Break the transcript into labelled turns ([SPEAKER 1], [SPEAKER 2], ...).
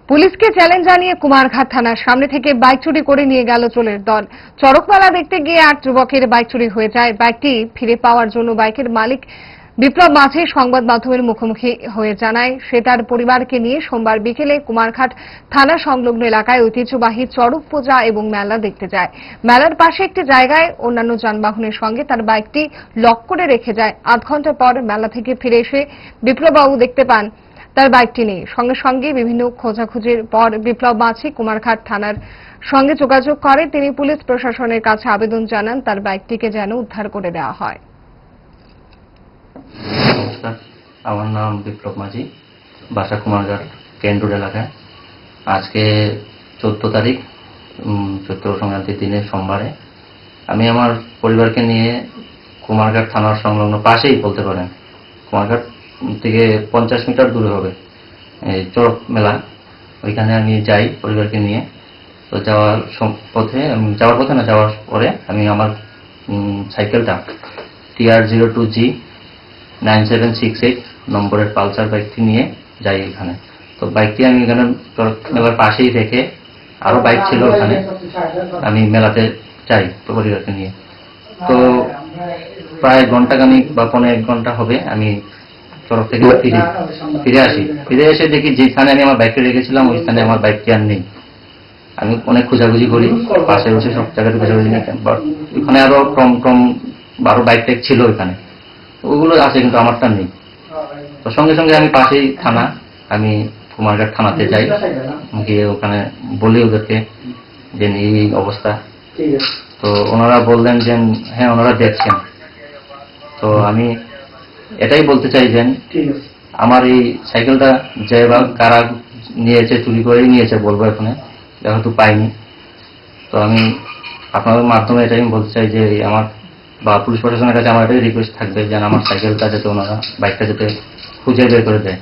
[SPEAKER 1] পুলিশকে চ্যালেঞ্জ জানিয়ে কুমারঘাট থানার সামনে থেকে বাইক চুরি করে নিয়ে গেল চোরের দল। চড়কমেলা দেখতে গিয়ে 8 যুবকের বাইক চুরি হয়ে যায়। বাইকটি ফিরে পাওয়ার জন্য বাইকের মালিক বিপ্লব মাঝি সংবাদ মাধ্যমের মুখোমুখি হয়ে জানায়, সে তার পরিবারকে নিয়ে সোমবার বিকেলে কুমারঘাট থানা সংলগ্ন এলাকায় ঐতিহ্যবাহী চড়ক পূজা এবং মেলা দেখতে যায়। মেলার পাশে একটি জায়গায় অন্যান্য যানবাহনের সঙ্গে তার বাইকটি লক করে রেখে যায়। আধ ঘন্টা পর মেলা থেকে ফিরে এসে বিপ্লববাবু দেখতে পান তার বাইকটি নেই। সঙ্গে সঙ্গে বিভিন্ন খোঁজাখুঁজির পর বিপ্লব মাঝি কুমারঘাট থানার সঙ্গে যোগাযোগ করে। তিনি পুলিশ প্রশাসনের কাছে আবেদন জানান তার বাইকটিকে যেন উদ্ধার করে দেওয়া হয়।
[SPEAKER 2] নমস্কার, আমার নাম বিপ্লব মাঝি, বাসা কুমারঘাট কেন রোড এলাকায়। আজকে 14 তারিখ চৈত্র সংক্রান্তির দিনে সোমবারে আমি আমার পরিবারকে নিয়ে কুমারঘাট থানার সংলগ্ন পাশেই বলতে পারেন, কুমারঘাট থেকে 50 মিটার দূরে হবে এই চড়ক মেলা, ওইখানে আমি যাই পরিবারকে নিয়ে। তো যাওয়ার পরে আমি আমার সাইকেলটা TR02G 9768 নম্বরের পালসার বাইকটি নিয়ে যাই এখানে। তো বাইকটি আমি এখানে মেলার পাশেই রেখে, আরো বাইক ছিল ওখানে, আমি মেলাতে যাই পরিবারকে নিয়ে। তো প্রায় ঘন্টাখানিক বা 1.5 ঘন্টা হবে আমি চড়ক থেকে ফিরে এসে দেখি যেখানে আমি আমার বাইকটি রেখেছিলাম ওইখানে আমার বাইকটি আর নেই। আমি অনেক খোঁজাখুঁজি করি, পাশে বসে সব জায়গাতে খোঁজাখুঁজি নেই, ওখানে আরো কম আরো বাইক টাইক ছিল ওইখানে, ওগুলো আছে কিন্তু আমারটা নেই। তো সঙ্গে সঙ্গে আমি পাশেই থানা, আমি কুমারঘাট থানাতে যাই, গিয়ে ওখানে বলি ওদেরকে যে এই অবস্থা। তো ওনারা বললেন যে হ্যাঁ ওনারা দেখছেন। তো আমি এটাই বলতে চাই যে আমার এই সাইকেলটা যে বা কারা নিয়েছে, চুরি করেই নিয়েছে বলবো, এখানে যেহেতু পাইনি। তো আমি আপনাদের মাধ্যমে এটাই বলতে চাই যে আমার বা পুলিশ প্রশাসনের কাছে আমার এটাই রিকোয়েস্ট থাকবে যেন আমার সাইকেলটা যাতে ওনারা বাইকটা যাতে খুঁজে বের করে দেয়।